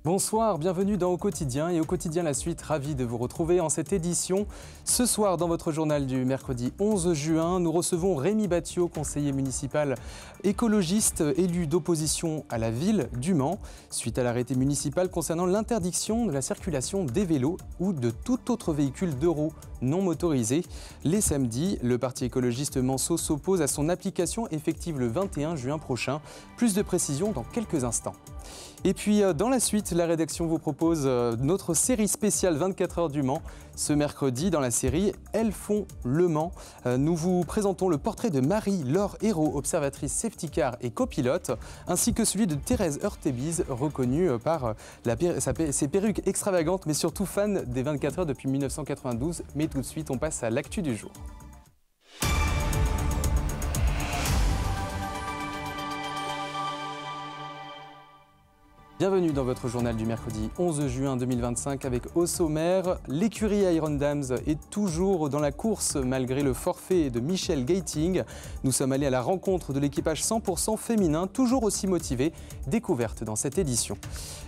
Bonsoir, bienvenue dans Au Quotidien et Au Quotidien la suite, ravi de vous retrouver en cette édition. Ce soir, dans votre journal du mercredi 11 juin, nous recevons Rémi Battiot, conseiller municipal écologiste, élu d'opposition à la ville du Mans, suite à l'arrêté municipal concernant l'interdiction de la circulation des vélos ou de tout autre véhicule de roues non motorisé. Les samedis, le parti écologiste Manceau s'oppose à son application effective le 21 juin prochain. Plus de précisions dans quelques instants. Et puis dans la suite, la rédaction vous propose notre série spéciale 24 heures du Mans. Ce mercredi, dans la série Elles font le Mans, nous vous présentons le portrait de Marie-Laure Hérault, observatrice safety car et copilote, ainsi que celui de Thérèse Heurtebise, reconnue par ses perruques extravagantes, mais surtout fan des 24 heures depuis 1992. Mais tout de suite, on passe à l'actu du jour. Bienvenue dans votre journal du mercredi 11 juin 2025 avec au sommaire, l'écurie Iron Dams est toujours dans la course malgré le forfait de Michel Gating. Nous sommes allés à la rencontre de l'équipage 100% féminin, toujours aussi motivé, découverte dans cette édition.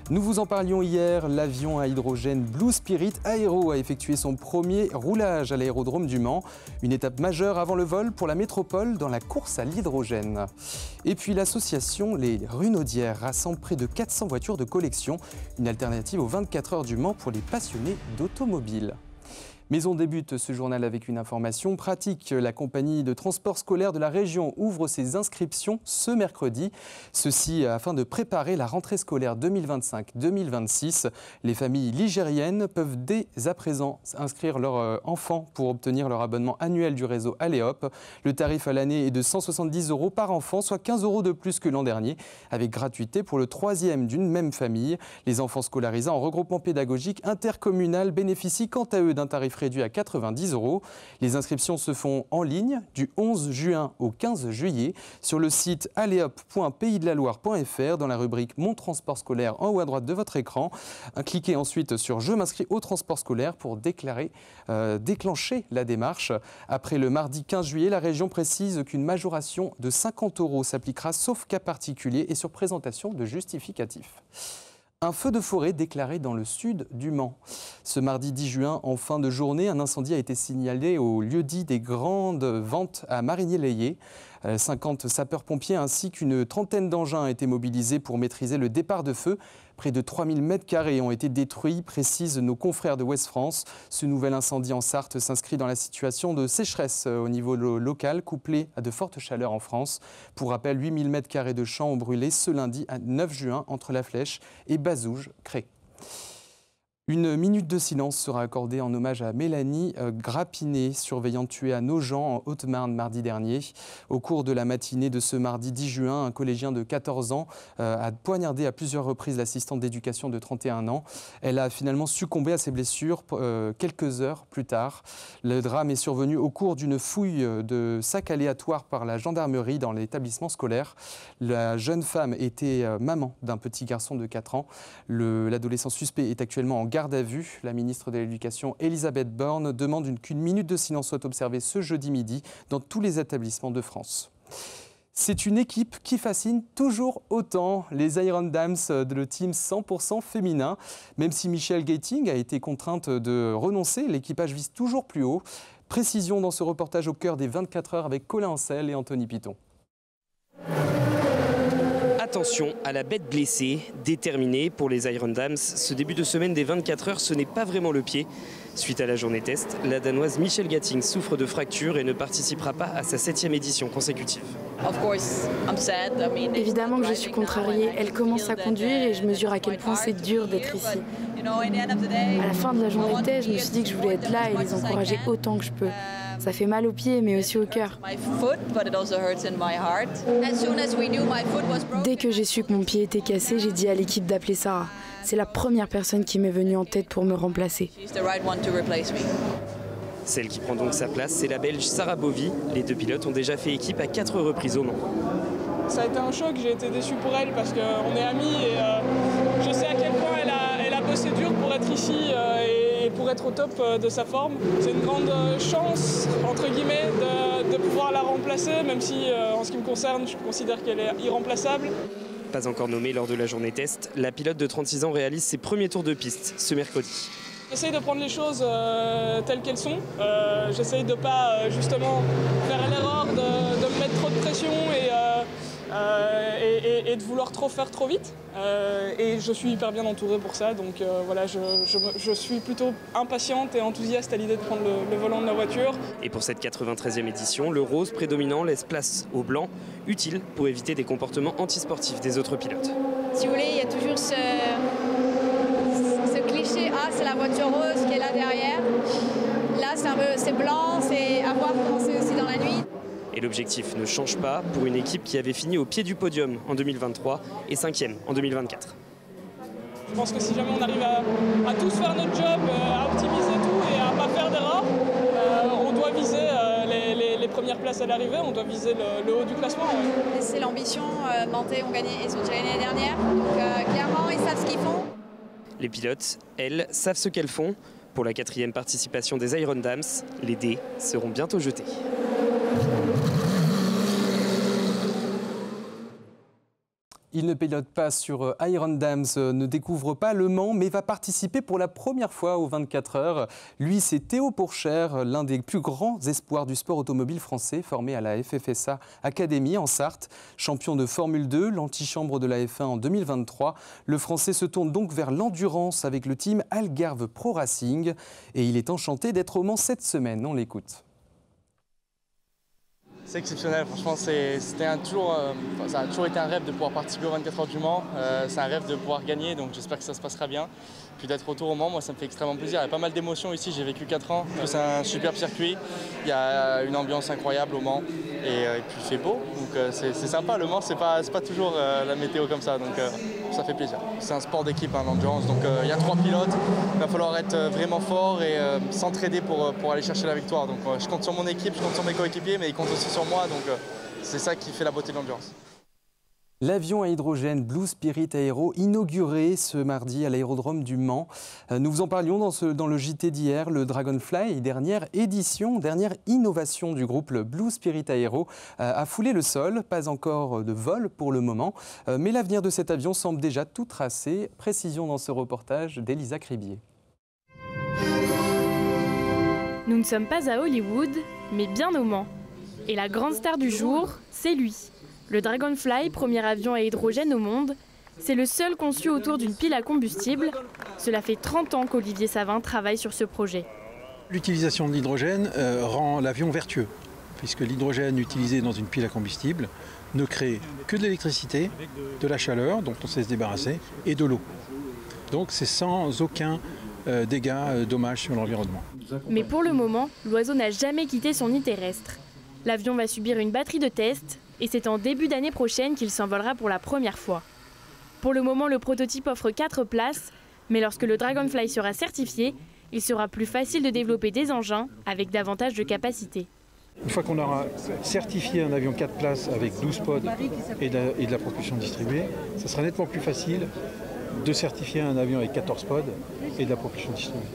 Nous vous en parlions hier, l'avion à hydrogène Blue Spirit Aero a effectué son premier roulage à l'aérodrome du Mans. Une étape majeure avant le vol pour la métropole dans la course à l'hydrogène. Et puis l'association Les Runaudières rassemble près de 400 voitures de collection, une alternative aux 24 heures du Mans pour les passionnés d'automobile. Mais on débute ce journal avec une information pratique. La compagnie de transport scolaire de la région ouvre ses inscriptions ce mercredi. Ceci afin de préparer la rentrée scolaire 2025-2026. Les familles ligériennes peuvent dès à présent inscrire leurs enfants pour obtenir leur abonnement annuel du réseau Aléop. Le tarif à l'année est de 170 € par enfant, soit 15 € de plus que l'an dernier, avec gratuité pour le troisième d'une même famille. Les enfants scolarisés en regroupement pédagogique intercommunal bénéficient quant à eux d'un tarif réduit à 90 €. Les inscriptions se font en ligne du 11 juin au 15 juillet sur le site aleop.paysdelaloire.fr dans la rubrique Mon transport scolaire en haut à droite de votre écran. Cliquez ensuite sur Je m'inscris au transport scolaire pour déclencher la démarche. Après le mardi 15 juillet, la région précise qu'une majoration de 50 € s'appliquera sauf cas particulier et sur présentation de justificatif. Un feu de forêt déclaré dans le sud du Mans. Ce mardi 10 juin, en fin de journée, un incendie a été signalé au lieu-dit des Grandes Ventes à Marigny-Layé. 50 sapeurs-pompiers ainsi qu'une trentaine d'engins ont été mobilisés pour maîtriser le départ de feu. Près de 3000 m² ont été détruits, précisent nos confrères de Ouest France. Ce nouvel incendie en Sarthe s'inscrit dans la situation de sécheresse au niveau local, couplée à de fortes chaleurs en France. Pour rappel, 8000 m² de champs ont brûlé ce lundi à 9 juin entre La Flèche et Bazouges-Cré. Une minute de silence sera accordée en hommage à Mélanie Grappinet, surveillante tuée à Nogent en Haute-Marne mardi dernier. Au cours de la matinée de ce mardi 10 juin, un collégien de 14 ans a poignardé à plusieurs reprises l'assistante d'éducation de 31 ans. Elle a finalement succombé à ses blessures quelques heures plus tard. Le drame est survenu au cours d'une fouille de sacs aléatoires par la gendarmerie dans l'établissement scolaire. La jeune femme était maman d'un petit garçon de 4 ans. L'adolescent suspect est actuellement en garde à vue. La ministre de l'Éducation, Elisabeth Borne, demande qu'une minute de silence soit observée ce jeudi midi dans tous les établissements de France. C'est une équipe qui fascine toujours autant, les Iron Dams de le team 100% féminin. Même si Michel Gating a été contrainte de renoncer, l'équipage vise toujours plus haut. Précision dans ce reportage au cœur des 24 heures avec Colin Ancel et Anthony Piton. Attention à la bête blessée, déterminée pour les Iron Dams. Ce début de semaine des 24 heures, ce n'est pas vraiment le pied. Suite à la journée test, la Danoise Michel Gating souffre de fractures et ne participera pas à sa 7e édition consécutive. Évidemment que je suis contrariée. Elle commence à conduire et je mesure à quel point c'est dur d'être ici. À la fin de la journée test, je me suis dit que je voulais être là et les encourager autant que je peux. Ça fait mal aux pieds, mais aussi au cœur. Dès que j'ai su que mon pied était cassé, j'ai dit à l'équipe d'appeler Sarah. C'est la première personne qui m'est venue en tête pour me remplacer. Celle qui prend donc sa place, c'est la Belge Sarah Bovy. Les deux pilotes ont déjà fait équipe à 4 reprises au Mans. Ça a été un choc, j'ai été déçu pour elle parce qu'on est amis et je sais à quel point elle a bossé dur pour être ici et pour être au top de sa forme. C'est une grande chance, entre guillemets, de pouvoir la remplacer, même si en ce qui me concerne, je considère qu'elle est irremplaçable. Pas encore nommée lors de la journée test, la pilote de 36 ans réalise ses premiers tours de piste ce mercredi. J'essaye de prendre les choses telles qu'elles sont. J'essaye de ne pas justement faire l'erreur de me mettre trop de pression et de vouloir faire trop vite. Et je suis hyper bien entourée pour ça, donc voilà, je suis plutôt impatiente et enthousiaste à l'idée de prendre le volant de la voiture. Et pour cette 93e édition, le rose prédominant laisse place au blanc, utile pour éviter des comportements antisportifs des autres pilotes. Si vous voulez, il y a toujours ce cliché, ah c'est la voiture rose qui est là derrière. Là c'est blanc, c'est à voir comment c'est aussi dans la nuit. Et l'objectif ne change pas pour une équipe qui avait fini au pied du podium en 2023 et 5e en 2024. Je pense que si jamais on arrive à tous faire notre job, à optimiser tout et à ne pas faire d'erreur, on doit viser les premières places à l'arrivée, on doit viser le haut du classement. Ouais. C'est l'ambition, Manthey ils ont déjà gagné l'année dernière, donc clairement ils savent ce qu'ils font. Les pilotes, elles, savent ce qu'elles font. Pour la 4e participation des Iron Dams, les dés seront bientôt jetés. Il ne pilote pas sur Iron Dams, ne découvre pas Le Mans, mais va participer pour la première fois aux 24 heures. Lui, c'est Théo Pourchère, l'un des plus grands espoirs du sport automobile français, formé à la FFSA Academy en Sarthe. Champion de Formule 2, l'antichambre de la F1 en 2023. Le Français se tourne donc vers l'endurance avec le team Algarve Pro Racing. Et il est enchanté d'être au Mans cette semaine. On l'écoute. C'est exceptionnel, franchement, ça a toujours été un rêve de pouvoir participer aux 24 heures du Mans. C'est un rêve de pouvoir gagner, donc j'espère que ça se passera bien. Puis d'être retour au Mans, moi ça me fait extrêmement plaisir. Il y a pas mal d'émotions ici, j'ai vécu 4 ans. C'est un superbe circuit, il y a une ambiance incroyable au Mans et puis il fait beau, donc c'est sympa. Le Mans, c'est pas toujours la météo comme ça, donc ça fait plaisir. C'est un sport d'équipe, l'endurance, donc il y a 3 pilotes, il va falloir être vraiment fort et s'entraider pour aller chercher la victoire. Donc je compte sur mon équipe, je compte sur mes coéquipiers, mais ils comptent aussi sur moi, donc c'est ça qui fait la beauté de l'endurance. L'avion à hydrogène Blue Spirit Aero inauguré ce mardi à l'aérodrome du Mans. Nous vous en parlions dans le JT d'hier, le Dragonfly, dernière édition, dernière innovation du groupe Blue Spirit Aero, a foulé le sol. Pas encore de vol pour le moment, mais l'avenir de cet avion semble déjà tout tracé. Précision dans ce reportage d'Elisa Cribier. Nous ne sommes pas à Hollywood, mais bien au Mans. Et la grande star du jour, c'est lui. Le Dragonfly, premier avion à hydrogène au monde, c'est le seul conçu autour d'une pile à combustible. Cela fait 30 ans qu'Olivier Savin travaille sur ce projet. L'utilisation de l'hydrogène rend l'avion vertueux, puisque l'hydrogène utilisé dans une pile à combustible ne crée que de l'électricité, de la chaleur dont on sait se débarrasser et de l'eau. Donc c'est sans aucun dégât, dommage sur l'environnement. Mais pour le moment, l'oiseau n'a jamais quitté son nid terrestre. L'avion va subir une batterie de tests et c'est en début d'année prochaine qu'il s'envolera pour la première fois. Pour le moment, le prototype offre 4 places, mais lorsque le Dragonfly sera certifié, il sera plus facile de développer des engins avec davantage de capacité. Une fois qu'on aura certifié un avion 4 places avec 12 pods et de la propulsion distribuée, ça sera nettement plus facile de certifier un avion avec 14 pods et de la propulsion distribuée.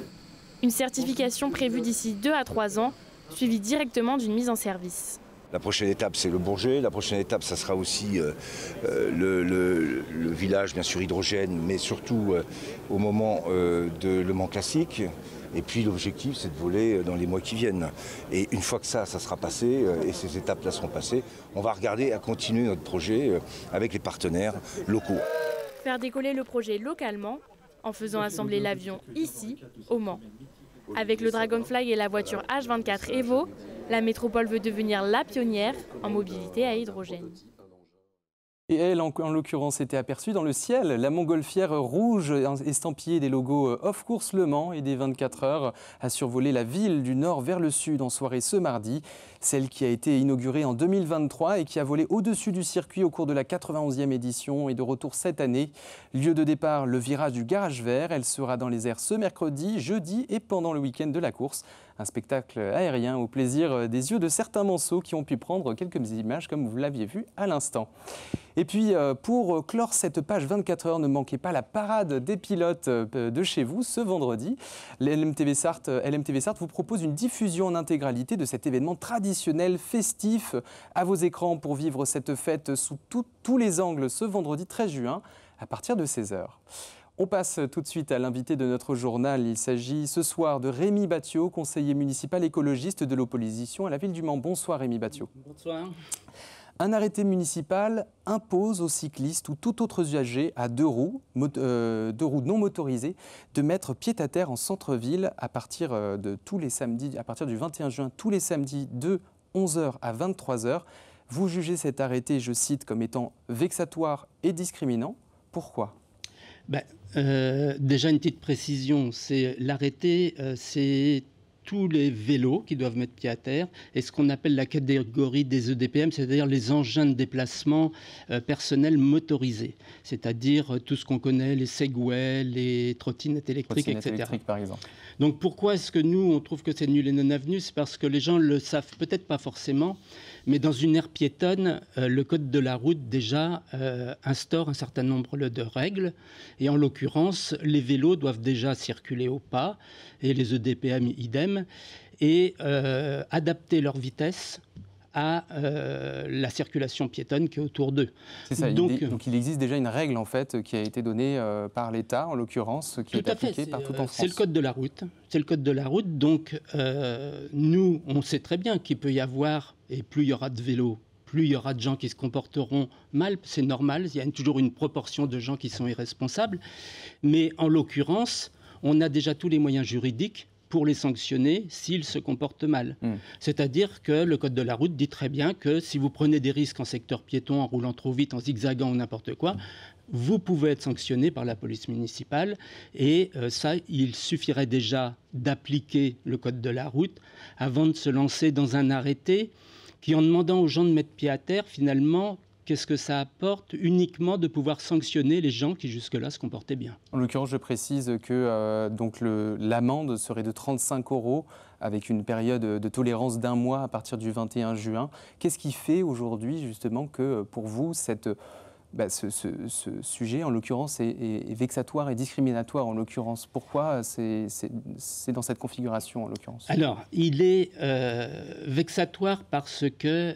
Une certification prévue d'ici 2 à 3 ans, suivie directement d'une mise en service. La prochaine étape, c'est le Bourget. La prochaine étape, ça sera aussi le village, bien sûr, hydrogène, mais surtout au moment de Le Mans classique. Et puis l'objectif, c'est de voler dans les mois qui viennent. Et une fois que ça sera passé, et ces étapes-là seront passées, on va regarder à continuer notre projet avec les partenaires locaux. Faire décoller le projet localement, en faisant assembler l'avion ici, au Mans. Avec le Dragonfly et la voiture H24 Evo, la métropole veut devenir la pionnière en mobilité à hydrogène. Et elle, en l'occurrence, était aperçue dans le ciel. La montgolfière rouge estampillée des logos Off Course Le Mans et des 24 heures a survolé la ville du nord vers le sud en soirée ce mardi. Celle qui a été inaugurée en 2023 et qui a volé au-dessus du circuit au cours de la 91e édition et de retour cette année. Lieu de départ, le virage du Garage Vert. Elle sera dans les airs ce mercredi, jeudi et pendant le week-end de la course. Un spectacle aérien au plaisir des yeux de certains manceaux qui ont pu prendre quelques images comme vous l'aviez vu à l'instant. Et puis, pour clore cette page 24 heures, ne manquez pas la parade des pilotes de chez vous ce vendredi. LMTV Sarthe vous propose une diffusion en intégralité de cet événement traditionnel, festif, à vos écrans pour vivre cette fête sous tous les angles ce vendredi 13 juin à partir de 16h. On passe tout de suite à l'invité de notre journal. Il s'agit ce soir de Rémi Bathiot, conseiller municipal écologiste de l'opposition à la ville du Mans. Bonsoir Rémi Bathiot. Bonsoir. Un arrêté municipal impose aux cyclistes ou tout autre usager à deux roues non motorisées de mettre pied à terre en centre-ville à partir de tous les samedis, à partir du 21 juin, tous les samedis de 11h à 23h. Vous jugez cet arrêté, je cite, comme étant vexatoire et discriminant. Pourquoi ? Déjà une petite précision, c'est l'arrêté, c'est tous les vélos qui doivent mettre pied à terre et ce qu'on appelle la catégorie des EDPM, c'est-à-dire les engins de déplacement personnels motorisés, c'est-à-dire tout ce qu'on connaît, les Segway, les trottinettes électriques, etc. Par exemple. Donc pourquoi est-ce que nous, on trouve que c'est nul et non avenu ? C'est parce que les gens le savent peut-être pas forcément, mais dans une aire piétonne, le code de la route déjà instaure un certain nombre de règles. Et en l'occurrence, les vélos doivent déjà circuler au pas, et les EDPM idem, et adapter leur vitesse à la circulation piétonne qui est autour d'eux. C'est ça, donc il existe déjà une règle en fait qui a été donnée par l'État, en l'occurrence, qui est appliquée partout en France. C'est le code de la route. C'est le code de la route. Donc nous, on sait très bien qu'il peut y avoir, et plus il y aura de vélos, plus il y aura de gens qui se comporteront mal, c'est normal, il y a toujours une proportion de gens qui sont irresponsables. Mais en l'occurrence, on a déjà tous les moyens juridiques pour les sanctionner s'ils se comportent mal. C'est-à-dire que le code de la route dit très bien que si vous prenez des risques en secteur piéton, en roulant trop vite, en zigzagant ou n'importe quoi, vous pouvez être sanctionné par la police municipale. Et ça, il suffirait déjà d'appliquer le code de la route avant de se lancer dans un arrêté qui, en demandant aux gens de mettre pied à terre, finalement, qu'est-ce que ça apporte uniquement de pouvoir sanctionner les gens qui jusque-là se comportaient bien. En l'occurrence, je précise que l'amende serait de 35 € avec une période de tolérance d'1 mois à partir du 21 juin. Qu'est-ce qui fait aujourd'hui justement que pour vous, ce sujet, en l'occurrence, est vexatoire et discriminatoire, en l'occurrence? Pourquoi c'est dans cette configuration, en l'occurrence? Alors, il est vexatoire parce que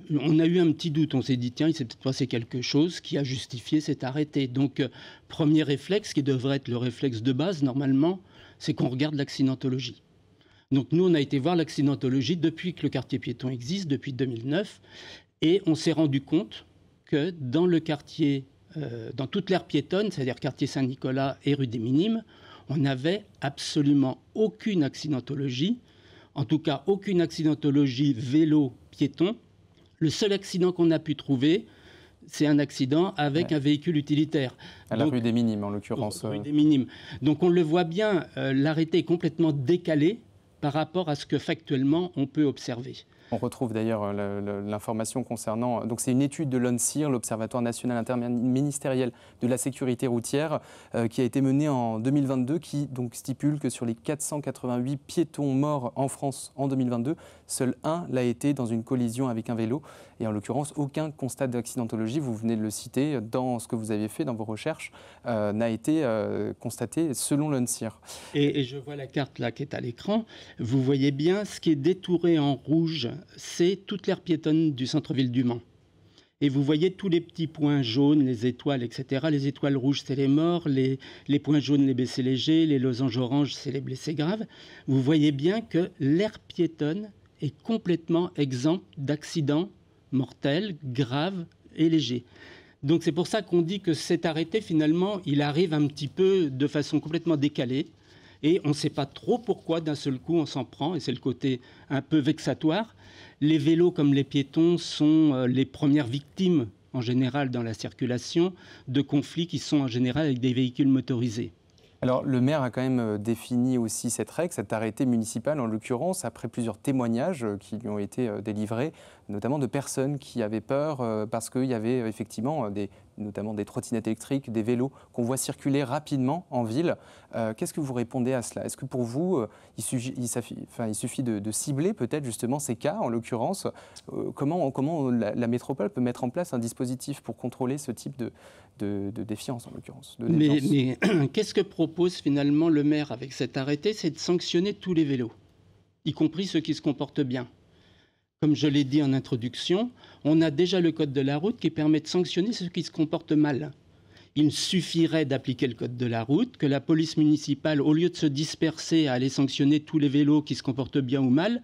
on a eu un petit doute. On s'est dit, tiens, il s'est peut-être passé quelque chose qui a justifié cet arrêté. Donc, premier réflexe, qui devrait être le réflexe de base, normalement, c'est qu'on regarde l'accidentologie. Donc, nous, on a été voir l'accidentologie depuis que le quartier piéton existe, depuis 2009, et on s'est rendu compte que dans le quartier, dans toute l'aire piétonne, c'est-à-dire quartier Saint-Nicolas et rue des Minimes, on n'avait absolument aucune accidentologie, en tout cas aucune accidentologie vélo-piéton. Le seul accident qu'on a pu trouver, c'est un accident avec un véhicule utilitaire. À la rue des Minimes, en l'occurrence. Rue des Minimes. Donc on le voit bien, l'arrêté est complètement décalé par rapport à ce que factuellement on peut observer. On retrouve d'ailleurs l'information concernant... Donc c'est une étude de l'ONSIR, l'Observatoire national interministériel de la sécurité routière, qui a été menée en 2022, qui donc stipule que sur les 488 piétons morts en France en 2022, seul un l'a été dans une collision avec un vélo. Et en l'occurrence, aucun constat d'accidentologie, vous venez de le citer, dans ce que vous avez fait dans vos recherches, n'a été constaté selon l'ONSIR. Et je vois la carte là qui est à l'écran. Vous voyez bien, ce qui est détouré en rouge, c'est toute l'aire piétonne du centre-ville du Mans. Et vous voyez tous les petits points jaunes, les étoiles, etc. Les étoiles rouges, c'est les morts. Les points jaunes, les blessés légers. Les losanges oranges, c'est les blessés graves. Vous voyez bien que l'aire piétonne est complètement exempte d'accidents mortels, graves et légers. Donc c'est pour ça qu'on dit que cet arrêté, finalement, il arrive un petit peu de façon complètement décalée. Et on ne sait pas trop pourquoi, d'un seul coup, on s'en prend. Et c'est le côté un peu vexatoire. Les vélos, comme les piétons, sont les premières victimes, en général, dans la circulation, de conflits qui sont, en général, avec des véhicules motorisés. Alors, le maire a quand même défini aussi cette règle, cet arrêté municipal, en l'occurrence, après plusieurs témoignages qui lui ont été délivrés, notamment de personnes qui avaient peur parce qu'il y avait effectivement des notamment des trottinettes électriques, des vélos qu'on voit circuler rapidement en ville. Qu'est-ce que vous répondez à cela? Est-ce que pour vous, il suffit de cibler peut-être justement ces cas, en l'occurrence? Comment la métropole peut mettre en place un dispositif pour contrôler ce type de défiance, en l'occurrence? Mais qu'est-ce que propose finalement le maire avec cet arrêté? C'est de sanctionner tous les vélos, y compris ceux qui se comportent bien. Comme je l'ai dit en introduction, on a déjà le code de la route qui permet de sanctionner ceux qui se comportent mal. Il suffirait d'appliquer le code de la route, que la police municipale, au lieu de se disperser à aller sanctionner tous les vélos qui se comportent bien ou mal,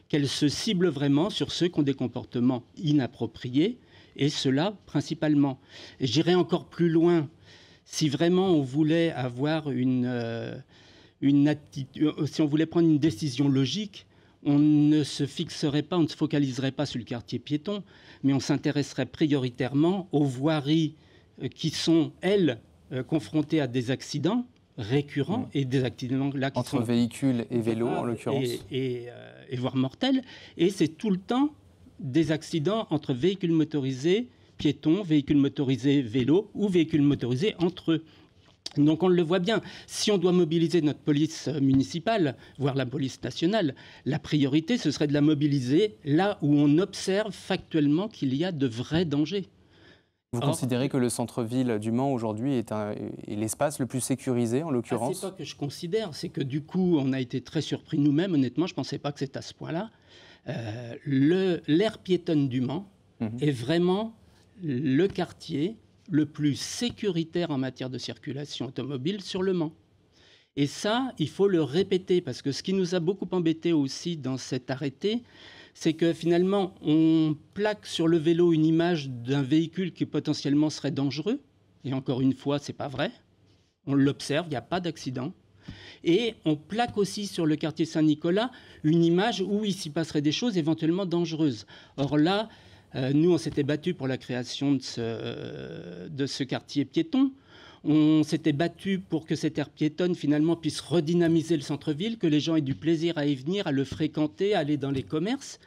qu'elle se cible vraiment sur ceux qui ont des comportements inappropriés, et cela principalement. Et j'irai encore plus loin. Si vraiment on voulait avoir si on voulait prendre une décision logique, on ne se fixerait pas, on ne se focaliserait pas sur le quartier piéton, mais on s'intéresserait prioritairement aux voiries qui sont, elles, confrontées à des accidents récurrents et des accidents là qui entre véhicules et vélos en l'occurrence et voire mortels. Et c'est tout le temps des accidents entre véhicules motorisés piétons, véhicules motorisés vélos ou véhicules motorisés entre eux. Donc on le voit bien, si on doit mobiliser notre police municipale, voire la police nationale, la priorité, ce serait de la mobiliser là où on observe factuellement qu'il y a de vrais dangers. Vous considérez que le centre-ville du Mans aujourd'hui est l'espace le plus sécurisé en l'occurrence? C'est pas que je considère, c'est que du coup on a été très surpris nous-mêmes, honnêtement je ne pensais pas que c'était à ce point-là. L'aire piétonne du Mans est vraiment le quartier le plus sécuritaire en matière de circulation automobile sur le Mans. Et ça, il faut le répéter, parce que ce qui nous a beaucoup embêté aussi dans cet arrêté, c'est que finalement, on plaque sur le vélo une image d'un véhicule qui potentiellement serait dangereux. Et encore une fois, ce n'est pas vrai. On l'observe, il n'y a pas d'accident. Et on plaque aussi sur le quartier Saint-Nicolas une image où il s'y passerait des choses éventuellement dangereuses. Or là, nous, on s'était battus pour la création de ce quartier piéton. On s'était battu pour que cette aire piétonne, finalement, puisse redynamiser le centre-ville, que les gens aient du plaisir à y venir, à le fréquenter, à aller dans les commerces.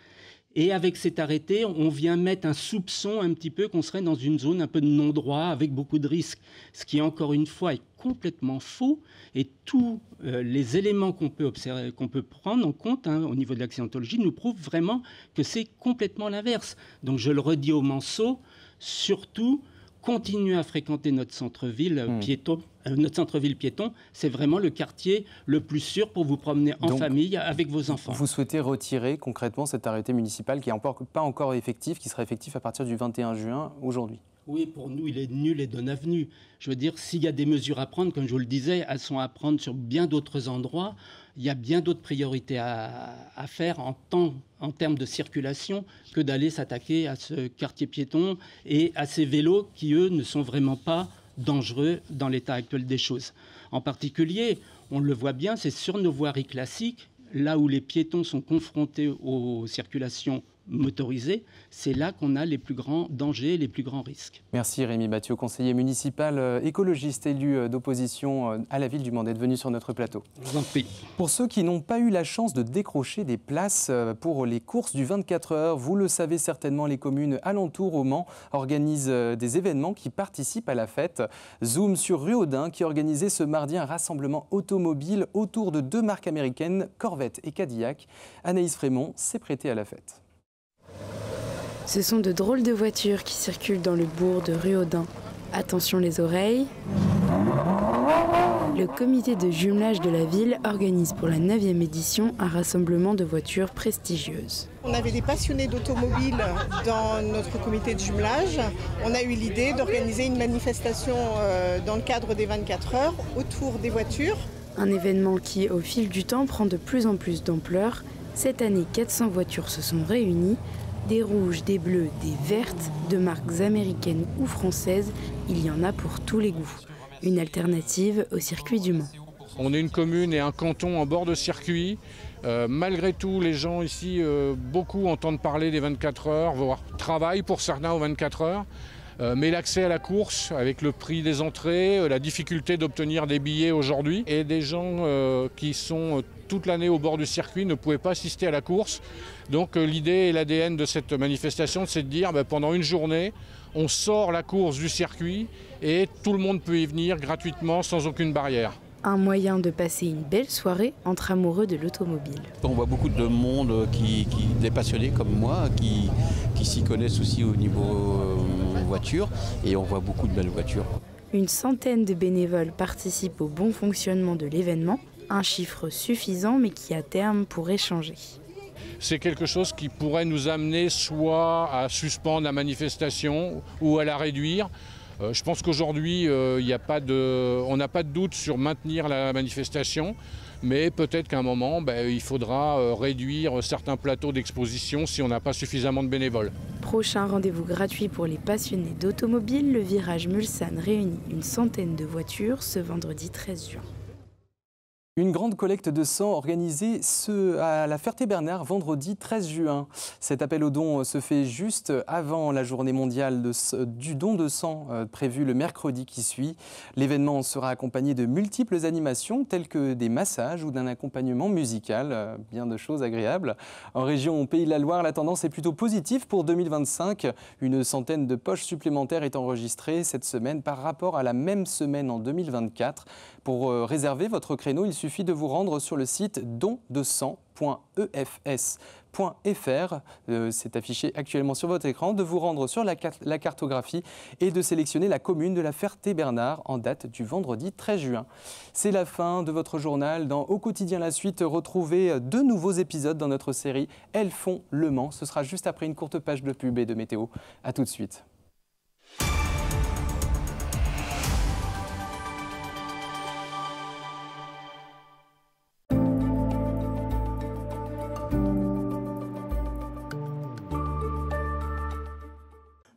Et avec cet arrêté, on vient mettre un soupçon un petit peu qu'on serait dans une zone un peu de non-droit, avec beaucoup de risques. Ce qui, encore une fois, est complètement faux. Et tous les éléments qu'on peut observer, qu'on peut prendre en compte au niveau de l'accidentologie nous prouvent vraiment que c'est complètement l'inverse. Donc je le redis aux Manceaux, surtout, continuez à fréquenter notre centre-ville piéton. Notre centre-ville piéton, c'est vraiment le quartier le plus sûr pour vous promener en famille avec vos enfants. Vous souhaitez retirer concrètement cet arrêté municipal qui n'est pas encore effectif, qui sera effectif à partir du 21 juin aujourd'hui? Oui, pour nous, il est nul et donne avenue. Je veux dire, s'il y a des mesures à prendre, comme je vous le disais, elles sont à prendre sur bien d'autres endroits. Il y a bien d'autres priorités à faire en termes de circulation que d'aller s'attaquer à ce quartier piéton et à ces vélos qui, eux, ne sont vraiment pas dangereux dans l'état actuel des choses. En particulier, on le voit bien, c'est sur nos voiries classiques, là où les piétons sont confrontés aux circulations motorisées, c'est là qu'on a les plus grands dangers, les plus grands risques. Merci Rémi Mathieu, conseiller municipal écologiste élu d'opposition à la ville du Mans, d'être venu sur notre plateau. Je vous en prie. Pour ceux qui n'ont pas eu la chance de décrocher des places pour les courses du 24 heures, vous le savez certainement, les communes alentours au Mans organisent des événements qui participent à la fête. Zoom sur Ruaudin qui organisait ce mardi un rassemblement automobile autour de 2 marques américaines, Corvette et Cadillac. Anaïs Frémont s'est prêtée à la fête. Ce sont de drôles de voitures qui circulent dans le bourg de Ruaudin. Attention les oreilles. Le comité de jumelage de la ville organise pour la 9e édition un rassemblement de voitures prestigieuses. On avait des passionnés d'automobile dans notre comité de jumelage. On a eu l'idée d'organiser une manifestation dans le cadre des 24 heures autour des voitures. Un événement qui, au fil du temps, prend de plus en plus d'ampleur. Cette année, 400 voitures se sont réunies. Des rouges, des bleus, des vertes, de marques américaines ou françaises, il y en a pour tous les goûts. Une alternative au circuit du Mans. On est une commune et un canton en bord de circuit. Malgré tout, les gens ici, beaucoup entendent parler des 24 heures, voire travaillent pour certains aux 24 heures. Mais l'accès à la course, avec le prix des entrées, la difficulté d'obtenir des billets aujourd'hui, et des gens qui sont toute l'année au bord du circuit ne pouvaient pas assister à la course. Donc l'idée et l'ADN de cette manifestation, c'est de dire pendant une journée, on sort la course du circuit et tout le monde peut y venir gratuitement sans aucune barrière. Un moyen de passer une belle soirée entre amoureux de l'automobile. On voit beaucoup de monde, des passionnés comme moi, qui s'y connaissent aussi au niveau voiture, et on voit beaucoup de belles voitures. Une centaine de bénévoles participent au bon fonctionnement de l'événement, un chiffre suffisant mais qui à terme pourrait changer. C'est quelque chose qui pourrait nous amener soit à suspendre la manifestation ou à la réduire. Je pense qu'aujourd'hui, on n'a pas de doute sur maintenir la manifestation, mais peut-être qu'à un moment, il faudra réduire certains plateaux d'exposition si on n'a pas suffisamment de bénévoles. Prochain rendez-vous gratuit pour les passionnés d'automobile, le virage Mulsanne réunit une centaine de voitures ce vendredi 13 juin. Une grande collecte de sang organisée à la Ferté-Bernard vendredi 13 juin. Cet appel aux dons se fait juste avant la journée mondiale du don de sang prévue le mercredi qui suit. L'événement sera accompagné de multiples animations telles que des massages ou d'un accompagnement musical, bien de choses agréables. En région Pays de la Loire, la tendance est plutôt positive pour 2025. Une centaine de poches supplémentaires est enregistrée cette semaine par rapport à la même semaine en 2024. Pour réserver votre créneau, il suffit de vous rendre sur le site dondesang.efs.fr, c'est affiché actuellement sur votre écran, de vous rendre sur la cartographie et de sélectionner la commune de la Ferté-Bernard en date du vendredi 13 juin. C'est la fin de votre journal. Dans Au quotidien la suite, retrouvez 2 nouveaux épisodes dans notre série Elles font Le Mans. Ce sera juste après une courte page de pub et de météo. A tout de suite.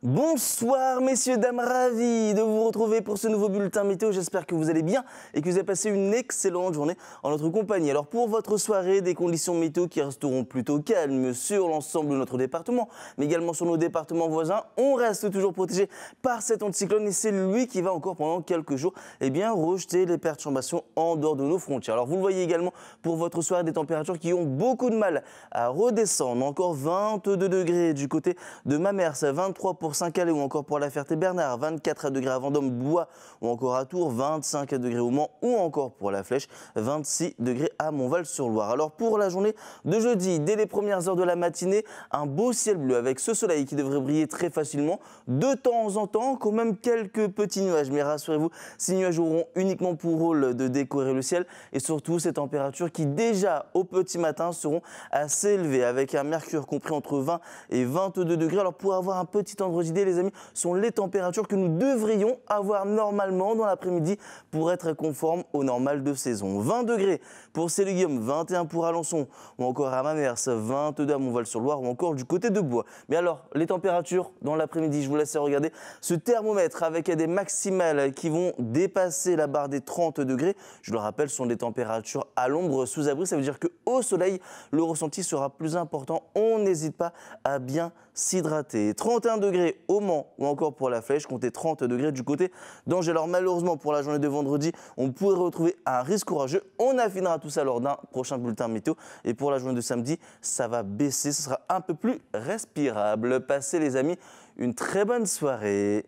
Bonsoir messieurs, dames, ravi de vous retrouver pour ce nouveau bulletin météo. J'espère que vous allez bien et que vous avez passé une excellente journée en notre compagnie. Alors pour votre soirée, des conditions météo qui resteront plutôt calmes sur l'ensemble de notre département, mais également sur nos départements voisins. On reste toujours protégé par cet anticyclone et c'est lui qui va encore pendant quelques jours rejeter les perturbations en dehors de nos frontières. Alors vous le voyez également pour votre soirée, des températures qui ont beaucoup de mal à redescendre. Encore 22 degrés du côté de Mamers, 23 pour Saint-Calais ou encore pour la Ferté-Bernard, 24 degrés à Vendôme, Blois ou encore à Tours, 25 degrés au Mans ou encore pour la Flèche, 26 degrés à Montval-sur-Loire. Alors pour la journée de jeudi, dès les premières heures de la matinée, un beau ciel bleu avec ce soleil qui devrait briller très facilement. De temps en temps, quand même quelques petits nuages, mais rassurez-vous, ces nuages auront uniquement pour rôle de décorer le ciel et surtout ces températures qui déjà au petit matin seront assez élevées avec un mercure compris entre 20 et 22 degrés. Alors pour avoir un petit ordre d'idée, les amis, sont les températures que nous devrions avoir normalement dans l'après-midi pour être conformes au normal de saison. 20 degrés pour Céligium, 21 pour Alençon ou encore à Mamers, 22 à Montval-sur-Loire ou encore du côté de Blois. Mais alors, les températures dans l'après-midi, je vous laisse regarder ce thermomètre avec des maximales qui vont dépasser la barre des 30 degrés. Je le rappelle, ce sont des températures à l'ombre sous abri. Ça veut dire qu'au soleil, le ressenti sera plus important. On n'hésite pas à bien s'hydrater. 31 degrés au Mans ou encore pour la Flèche, comptez 30 degrés du côté d'Angers. Alors malheureusement pour la journée de vendredi, on pourrait retrouver un risque orageux. On affinera tout ça lors d'un prochain bulletin météo. Et pour la journée de samedi, ça va baisser, ce sera un peu plus respirable. Passez les amis une très bonne soirée.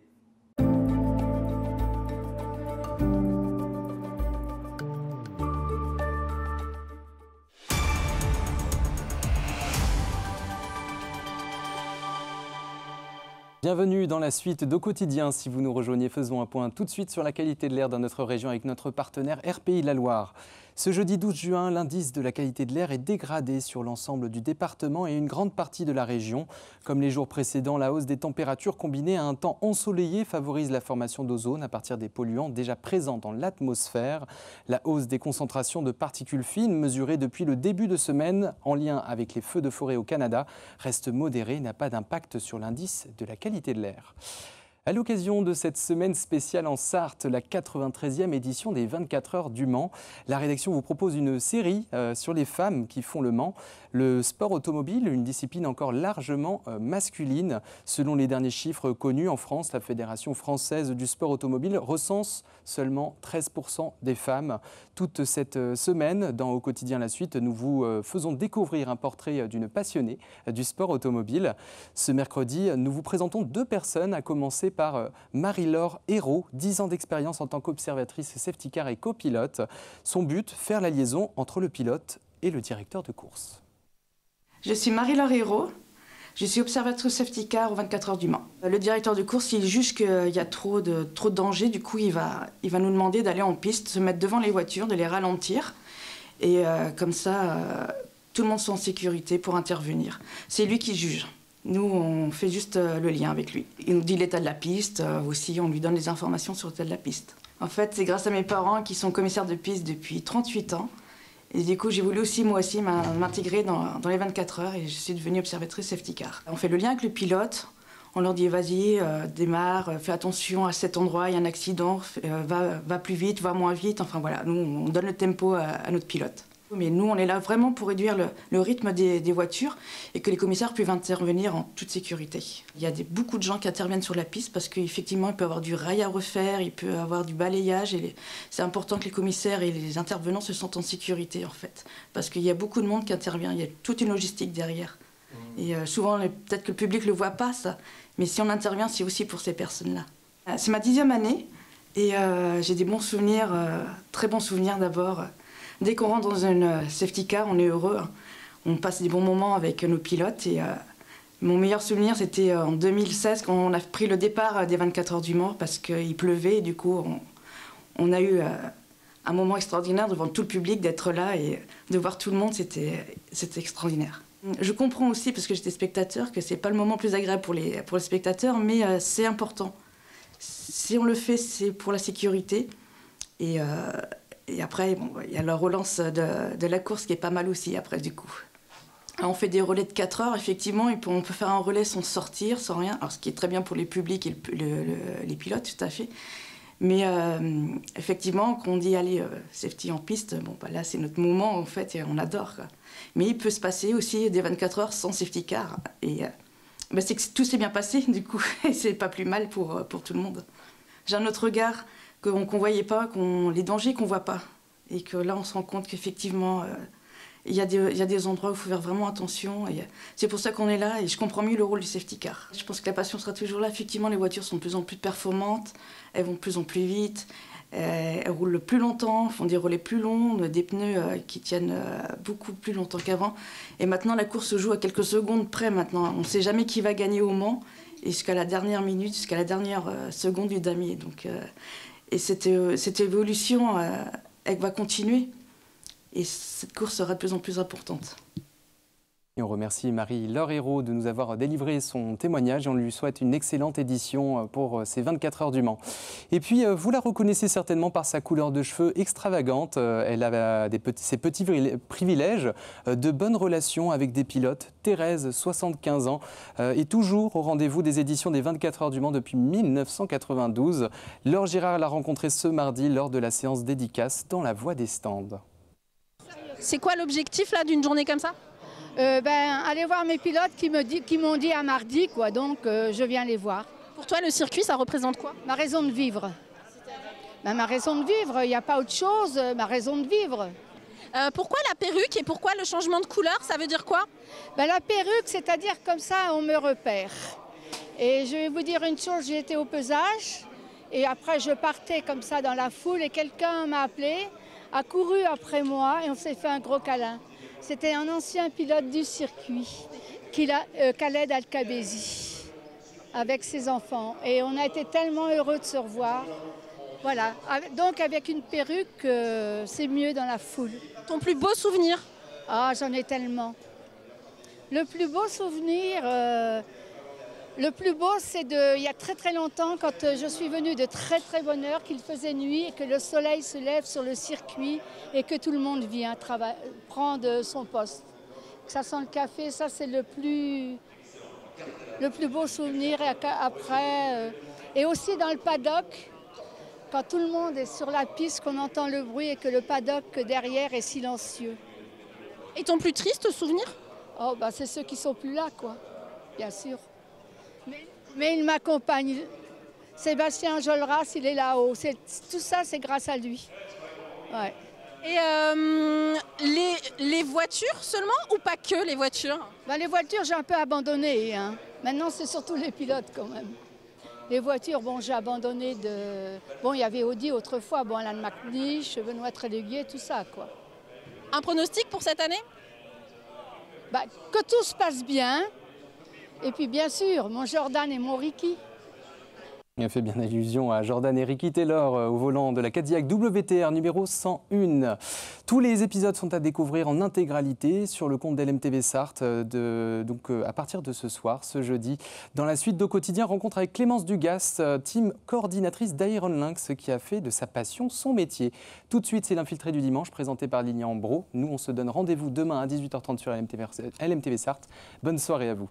Bienvenue dans la suite d'Au quotidien. Si vous nous rejoignez, faisons un point tout de suite sur la qualité de l'air dans notre région avec notre partenaire RPI de la Loire. Ce jeudi 12 juin, l'indice de la qualité de l'air est dégradé sur l'ensemble du département et une grande partie de la région. Comme les jours précédents, la hausse des températures combinée à un temps ensoleillé favorise la formation d'ozone à partir des polluants déjà présents dans l'atmosphère. La hausse des concentrations de particules fines mesurées depuis le début de semaine en lien avec les feux de forêt au Canada reste modérée et n'a pas d'impact sur l'indice de la qualité de l'air. À l'occasion de cette semaine spéciale en Sarthe, la 93e édition des 24 heures du Mans, la rédaction vous propose une série sur les femmes qui font le Mans. Le sport automobile, une discipline encore largement masculine. Selon les derniers chiffres connus en France, la Fédération française du sport automobile recense seulement 13% des femmes. Toute cette semaine, dans Au quotidien la suite, nous vous faisons découvrir un portrait d'une passionnée du sport automobile. Ce mercredi, nous vous présentons 2 personnes, à commencer par Marie-Laure Hérault, 10 ans d'expérience en tant qu'observatrice safety car et copilote. Son but, faire la liaison entre le pilote et le directeur de course. Je suis Marie-Laure Hérault, je suis observatrice safety car aux 24 heures du Mans. Le directeur de course, il juge qu'il y a trop de danger, du coup il va nous demander d'aller en piste, se mettre devant les voitures, de les ralentir. Et comme ça, tout le monde soit en sécurité pour intervenir. C'est lui qui juge. Nous, on fait juste le lien avec lui. Il nous dit l'état de la piste, aussi on lui donne des informations sur l'état de la piste. En fait, c'est grâce à mes parents qui sont commissaires de piste depuis 38 ans. Et du coup, j'ai voulu aussi, moi aussi, m'intégrer dans les 24 heures et je suis devenue observatrice safety car. On fait le lien avec le pilote, on leur dit vas-y, démarre, fais attention à cet endroit, il y a un accident, va plus vite, va moins vite, enfin voilà, nous on donne le tempo à notre pilote. Mais nous, on est là vraiment pour réduire le rythme des voitures et que les commissaires puissent intervenir en toute sécurité. Il y a beaucoup de gens qui interviennent sur la piste parce qu'effectivement, il peut y avoir du rail à refaire, il peut y avoir du balayage. Et c'est important que les commissaires et les intervenants se sentent en sécurité, en fait. Parce qu'il y a beaucoup de monde qui intervient, il y a toute une logistique derrière. Et souvent, peut-être que le public ne le voit pas, ça. Mais si on intervient, c'est aussi pour ces personnes-là. C'est ma 10e année et j'ai des bons souvenirs, très bons souvenirs d'abord. Dès qu'on rentre dans une safety car, on est heureux. On passe des bons moments avec nos pilotes. Et mon meilleur souvenir, c'était en 2016, quand on a pris le départ des 24 heures du Mans, parce qu'il pleuvait. Et du coup, on a eu un moment extraordinaire devant tout le public, d'être là et de voir tout le monde. C'était extraordinaire. Je comprends aussi, parce que j'étais spectateur, que c'est pas le moment le plus agréable pour les spectateurs, mais c'est important. Si on le fait, c'est pour la sécurité. Et après, bon, il y a la relance de la course qui est pas mal aussi, après, du coup. Alors, on fait des relais de 4 heures, effectivement, et on peut faire un relais sans sortir, sans rien. Alors, ce qui est très bien pour les publics et les pilotes, tout à fait. Mais effectivement, quand on dit, allez, safety en piste, bon, bah, là, c'est notre moment, en fait, et on adore, quoi. Mais il peut se passer aussi des 24 heures sans safety car. Et bah, c'est que tout s'est bien passé, du coup, et c'est pas plus mal pour tout le monde. J'ai un autre regard qu'on ne voyait pas, les dangers qu'on ne voit pas. Et que là, on se rend compte qu'effectivement, il y a des endroits où il faut faire vraiment attention. C'est pour ça qu'on est là et je comprends mieux le rôle du safety car. Je pense que la passion sera toujours là. Effectivement, les voitures sont de plus en plus performantes, elles vont de plus en plus vite, elles roulent plus longtemps, font des relais plus longs, des pneus qui tiennent beaucoup plus longtemps qu'avant. Et maintenant, la course se joue à quelques secondes près maintenant. On ne sait jamais qui va gagner au Mans et jusqu'à la dernière minute, jusqu'à la dernière seconde du damier. Donc, et cette évolution, elle va continuer. Et cette course sera de plus en plus importante. Et on remercie Marie-Laure Hérault de nous avoir délivré son témoignage et on lui souhaite une excellente édition pour ces 24 heures du Mans. Et puis, vous la reconnaissez certainement par sa couleur de cheveux extravagante. Elle a ses petits privilèges, de bonnes relations avec des pilotes. Thérèse, 75 ans, est toujours au rendez-vous des éditions des 24 heures du Mans depuis 1992. Laure Girard l'a rencontrée ce mardi lors de la séance dédicace dans la voie des stands. C'est quoi l'objectif là d'une journée comme ça ? Aller voir mes pilotes qui m'ont dit à mardi, quoi, donc je viens les voir. Pour toi, le circuit, ça représente quoi ? Ma raison de vivre. Ma raison de vivre, il n'y a pas autre chose, ma raison de vivre. Pourquoi la perruque et pourquoi le changement de couleur ? Ça veut dire quoi ? La perruque, c'est-à-dire comme ça, on me repère. Et je vais vous dire une chose, j'ai été au pesage et après je partais comme ça dans la foule et quelqu'un m'a appelé, a couru après moi et on s'est fait un gros câlin. C'était un ancien pilote du circuit, Khaled Al-Kabezi, avec ses enfants. Et on a été tellement heureux de se revoir. Voilà. Donc avec une perruque, c'est mieux dans la foule. Ton plus beau souvenir ? Ah, j'en ai tellement. Le plus beau souvenir, c'est il y a très très longtemps, quand je suis venue de très très bonne heure, qu'il faisait nuit et que le soleil se lève sur le circuit et que tout le monde vient prendre son poste. Ça sent le café, ça c'est le plus beau souvenir. Et après, Et aussi dans le paddock, quand tout le monde est sur la piste, qu'on entend le bruit et que le paddock derrière est silencieux. Et ton plus triste souvenir? Oh, bah, c'est ceux qui sont plus là, quoi, bien sûr. Mais il m'accompagne. Sébastien Enjolras, il est là-haut. Tout ça, c'est grâce à lui. Ouais. Et les voitures seulement ou pas que les voitures? Ben, les voitures, j'ai un peu abandonné. Hein. Maintenant, c'est surtout les pilotes quand même. Les voitures, bon, j'ai abandonné de... Bon, il y avait Audi autrefois, bon, Alan McNish, Benoît Tréléguier, tout ça, quoi. Un pronostic pour cette année? Ben, que tout se passe bien. Et puis, bien sûr, mon Jordan et mon Ricky. Il a fait bien allusion à Jordan et Ricky Taylor au volant de la Cadillac WTR numéro 101. Tous les épisodes sont à découvrir en intégralité sur le compte d'LMTV Sarthe à partir de ce soir, ce jeudi. Dans la suite d'Au Quotidien, rencontre avec Clémence Dugas, team coordinatrice d'Iron Lynx, qui a fait de sa passion son métier. Tout de suite, c'est l'Infiltré du dimanche présenté par Lilian Bro. Nous, on se donne rendez-vous demain à 18h30 sur LMTV Sarthe. Bonne soirée à vous.